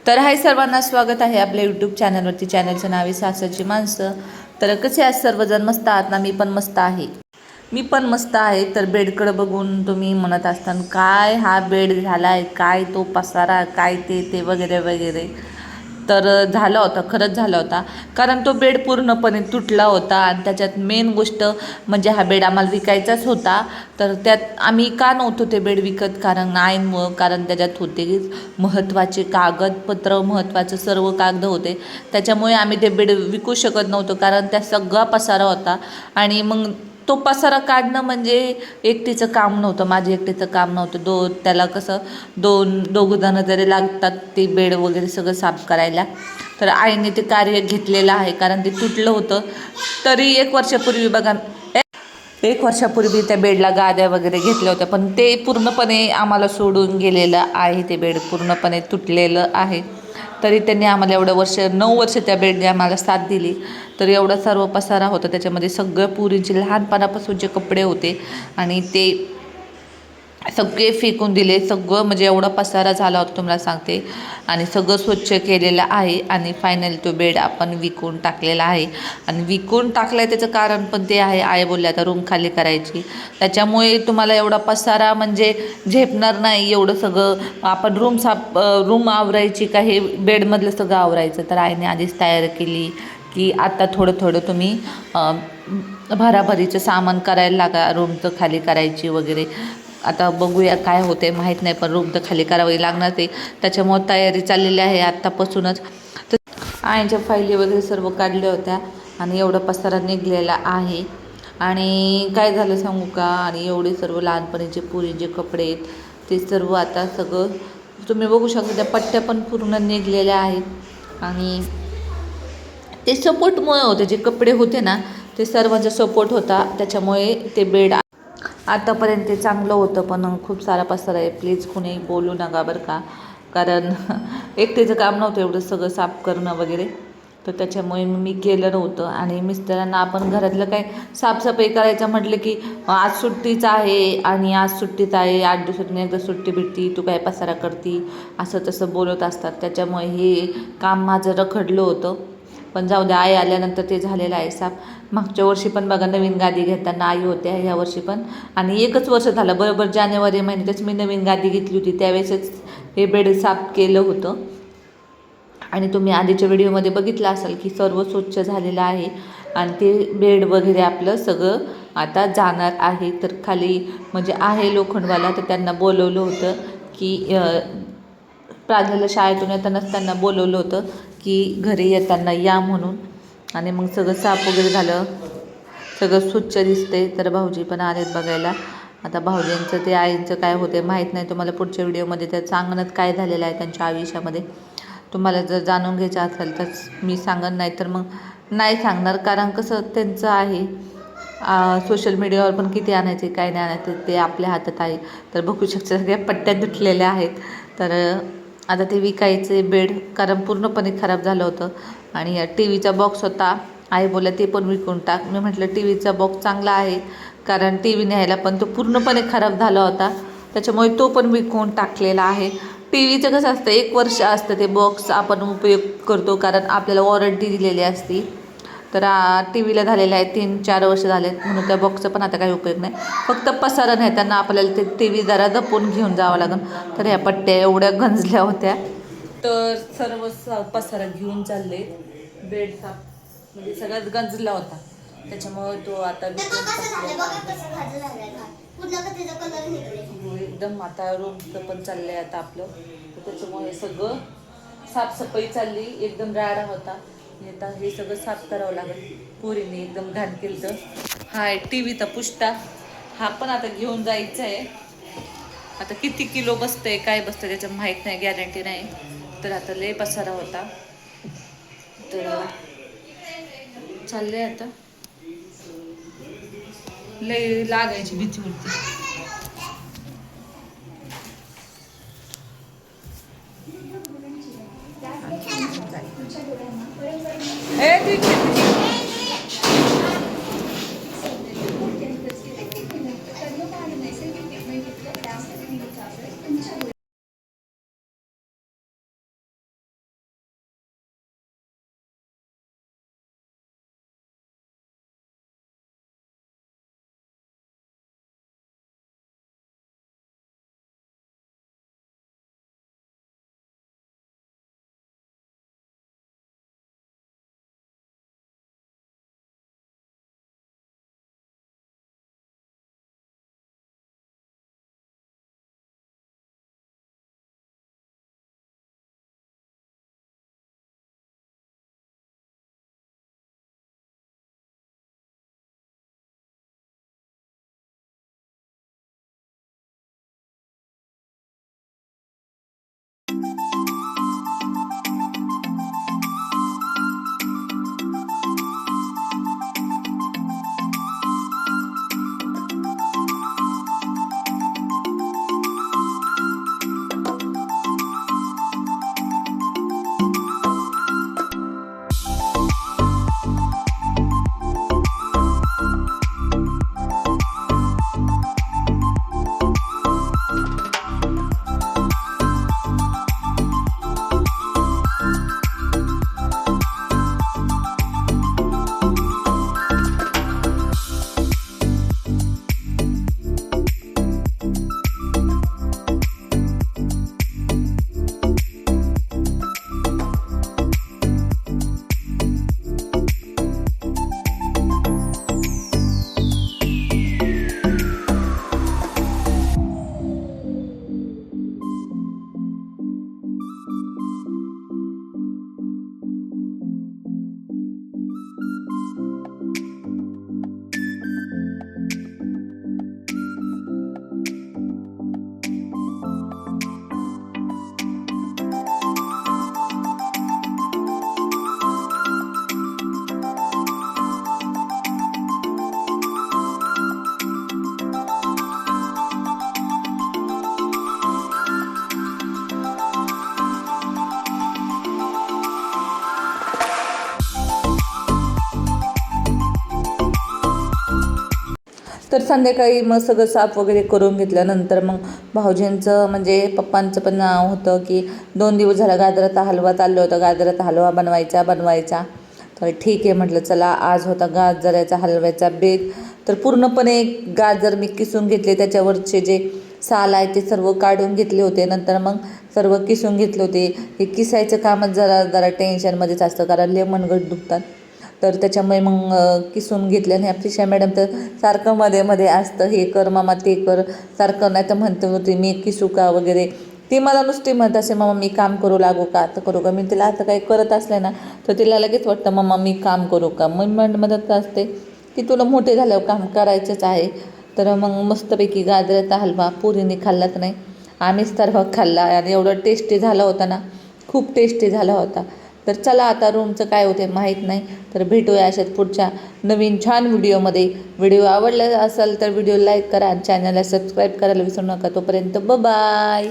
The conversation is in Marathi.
तर हाय सर्वांना स्वागत आहे आपल्या यूट्यूब चॅनलवरती. चॅनलचं नाव आहे सासरची माणसं. तर कसे आहेत सर्वजण? मस्त आहात ना? मी पण मस्त आहे. तर बेडकडं बघून तुम्ही म्हणत असताना काय हा बेड झाला आहे, काय तो पसारा, काय ते वगैरे वगैरे. तर झाला होता, खरंच झाला होता. कारण तो बेड पूर्णपणे तुटला होता आणि त्याच्यात मेन गोष्ट म्हणजे हा बेड आम्हाला विकायचाच होता. तर त्यात आम्ही का नव्हतो ते बेड विकत, कारण आईनमुळं, कारण त्याच्यात होते महत्त्वाचे कागदपत्र, महत्त्वाचं सर्व कागद होते. त्याच्यामुळे आम्ही ते बेड विकू शकत नव्हतो, कारण त्या सगळा पसारा होता. आणि मग तो पसारा काढणं म्हणजे एकटीचं काम नव्हतं, माझं एकटीचं काम नव्हतं. त्याला कसं दोघं जणं जरी लागतात ते बेड वगैरे सगळं साफ करायला. तर आईने ते कार्य घेतलेलं आहे, कारण ते तुटलं होतं. तरी एक वर्षापूर्वी त्या बेडला गाद्या वगैरे घेतल्या होत्या, पण ते पूर्णपणे आम्हाला सोडून गेलेलं आहे. ते बेड पूर्णपणे तुटलेलं आहे. तरी त्यांनी आम्हाला 9 वर्ष त्या बेडने आम्हाला साथ दिली. तर एवढा सर्व पसारा होता त्याच्यामध्ये. सगळं पोरींचे लहानपणापासूनचे कपडे होते आणि ते सगळे फेकून दिले. सगळं म्हणजे एवढा पसारा झाला होता तुम्हाला सांगते. आणि सगळं स्वच्छ केलेलं आहे आणि फायनली तो बेड आपण विकून टाकलेला आहे. आणि विकून टाकला आहे त्याचं कारण पण ते आहे, आई बोलले आता रूम खाली करायची. त्याच्यामुळे तुम्हाला एवढा पसारा म्हणजे झेपणार नाही. एवढं सगळं आपण रूम आवरायची का हे बेडमधलं सगळं आवरायचं. तर आईने आधीच तयारी केली की आता थोडं तुम्ही भराभरीचं सामान करायला लागा, रूम तर खाली करायची वगैरे. आता बघूया काय होते माहीत नाही, पण रूम तर खाली करावी लागणार ते. त्याच्यामुळे तयारी चाललेली आहे आत्तापासूनच. तर आईच्या फायली वगैरे सर्व काढल्या होत्या आणि एवढा पसारा निघलेला आहे. आणि काय झालं सांगू का? आणि एवढे सर्व लहानपणीचे पोरीचे कपडे आहेत ते सर्व आता सगळं तुम्ही बघू शकता. त्या पट्ट्या पण पूर्ण निघलेल्या आहेत. आणि ते सपोर्टमुळे होते, जे कपडे होते ना ते सर्वांचा सपोर्ट होता, त्याच्यामुळे ते बेड आतापर्यंत ते चांगलं होतं. पण खूप सारा पसारा आहे. प्लीज कुणी बोलू नका बरं का, कारण एकटीचं काम नव्हतं एवढं सगळं साफ करणं वगैरे. तर त्याच्यामुळे मी केलं नव्हतं. आणि मिस्टरांना आपण घरातलं काय साफसफाई करायचं म्हटलं की आज सुट्टीच आहे आणि आज सुट्टीच आहे, 8 दिवसातून एकदा सुट्टी भेटती, तू काय पसारा करती, असं तसं बोलत असतात. त्याच्यामुळे हे काम माझं रखडलं होतं. पण जाऊ द्या, आई आल्यानंतर ते झालेलं आहे साफ. मागच्या वर्षी पण बघा नवीन गादी घेताना आई होत्या, ह्या वर्षी पण. आणि 1च वर्ष झालं, बरोबर जानेवारी महिन्यातच मी नवीन गादी घेतली होती. त्यावेळेसच हे बेड साफ केलं होतं. आणि तुम्ही आधीच्या व्हिडिओमध्ये बघितलं असाल की सर्व स्वच्छ झालेलं आहे. आणि ते बेड वगैरे आपलं सगळं आता जाणार आहे. तर खाली म्हणजे आहे लोखंडवाला, तर त्यांना बोलवलं होतं की प्राजला शाळेतून येतानाच त्यांना बोलवलं होतं की घरी येताना या म्हणून. आणि मग सगळं साफ वगैरे झालं, सगळं स्वच्छ दिसते. तर भाऊजी पण आलेत बघायला. आता भाऊजींचं ते आईंचं काय होते माहीत नाही. तुम्हाला पुढच्या व्हिडिओमध्ये त्या सांगण्यात काय झालेलं आहे त्यांच्या आयुष्यामध्ये तुम्हाला जर जाणून घ्यायचं असेल तर मी सांगन, नाही तर मग नाही सांगणार. कारण कसं त्यांचं आहे, सोशल मीडियावर पण किती आणायचे काय नाही आणायचं ते आपल्या हातात आहे. तर बघू शकता सगळ्या पट्ट्या तुटलेल्या आहेत. तर आता ते विकायचे बेड, कारण पूर्णपणे खराब झालं होतं. आणि या टी व्हीचा बॉक्स होता, आई बोलला ते पण विकून टाक. मी म्हटलं टी व्हीचा बॉक्स चांगला आहे, कारण टी व्ही न्यायला, पण तो पूर्णपणे खराब झाला होता. त्याच्यामुळे तो पण विकून टाकलेला आहे. टी व्हीचं कसं असतं, 1 वर्ष असतं ते बॉक्स आपण उपयोग करतो, कारण आपल्याला वॉरंटी दिलेली असती. तर टी व्हीला झालेलं आहे 3-4 वर्ष झाले, म्हणून त्या बॉक्सचा पण आता काही उपयोग नाही. फक्त पसारा नेताना आपल्याला ते टी व्ही जरा जपून घेऊन जावं लागेल. तर ह्या पट्ट्या एवढ्या गंजल्या होत्या, तर सर्व पसारा घेऊन चालले. बेड साफ म्हणजे सगळ्यात गंजला होता, त्याच्यामुळे तो आता एकदम आता रूमचं पण चाललंय आता आपलं. तर त्याच्यामुळे सगळं साफसफाई चालली, एकदम राडा होता. आता हे सगळं साफ करावं लागेल. पोरीने एकदम घाण केलं. तर हा टी व्हीचा पुष्टा, हा पण आता घेऊन जायचा आहे. आता किती किलो बसतंय काय बसतंय त्याचं माहीत नाही, गॅरंटी नाही. तर आता लय पसारा होता, तर चाललंय आता. लय लागायची भीती होती. तर संध्याकाळी मग सगळं साफ वगैरे करून घेतल्यानंतर मग भाऊजींचं म्हणजे पप्पांचं पण नाव होतं की 2 दिवस झाला गाजराचा हलवा चाललो होता, गाजराचा हलवा बनवायचा. तर ठीक आहे म्हटलं चला, आज होता गाजराच्या हलव्याचा बेत. तर पूर्णपणे गाजर मी किसून घेतले, त्याच्यावरचे जे साल आहे ते सर्व काढून घेतले होते. नंतर मग सर्व किसून घेतले होते. हे किसायचं कामच जरा टेन्शनमध्येच असतं, कारण लय मनगट दुखतात. तर त्याच्यामुळे मग किसून घेतले. आणि अप्रिशा मॅडम तर सारखं मध्ये असतं, हे कर मामा ते कर सारखं, नाही तर म्हणते होती मी किसू का वगैरे. ती मला नुसती म्हणत असे, मामा मी काम करू लागू का, आता करू का. मी तिला आता काही करत असले ना तर तिला लगेच वाटतं मामा मी काम करू का. मग मदत असते की तुला मोठे झाल्यावर काम करायचंच आहे. तर मग मस्तपैकी गाजराचा हलवा पुरीने खाल्लाच नाही, आम्हीच तर खाल्ला. आणि एवढा टेस्टी झाला होता ना, खूप टेस्टी झाला होता. तर चला आता रूमचं काय होते माहीत नाही. तर भेटूया अशाच पुढच्या नवीन छान व्हिडिओमध्ये. व्हिडिओ आवडला असेल तर व्हिडिओ लाईक करा आणि चॅनलला सबस्क्राईब करायला विसरू नका. तोपर्यंत बाय.